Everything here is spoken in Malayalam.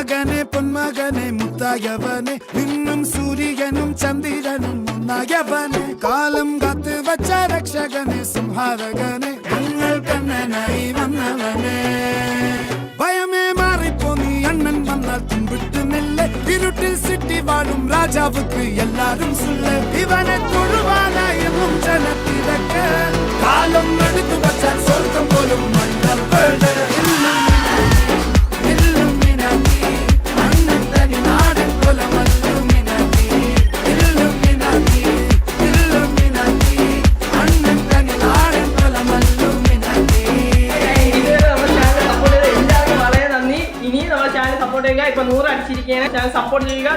മകനെ പൊന്മകനെ മുത്തായവനെ നിന്നും സൂര്യനും ചന്ദ്രനും ഒന്നായവനെ കാലം കാത്ത് വച്ച രക്ഷകനെ സംഹാരകനെ ഞങ്ങൾ കണ്ണനായി വന്നവനെ ഭയമേ മാറിപ്പോ നീ അണ്ണൻ വന്നാൽ തുമ്പിട്ട് നെല്ല് ഇരുട്ടിൽ സിറ്റി വാഴും രാജാവുക്ക് എല്ലാരും സുല്ല് ഇവനെ തൊഴുവാനായി ജനത്തിരക്ക് കാലം എടുത്തു വച്ചാൽ സ്വർഗം പോലും ഇനി നമ്മുടെ ചാനൽ സപ്പോർട്ട് ചെയ്യുക. ഇപ്പൊ 100 അടിച്ചിരിക്കുകയാണ്. ചാനൽ സപ്പോർട്ട് ചെയ്യുക.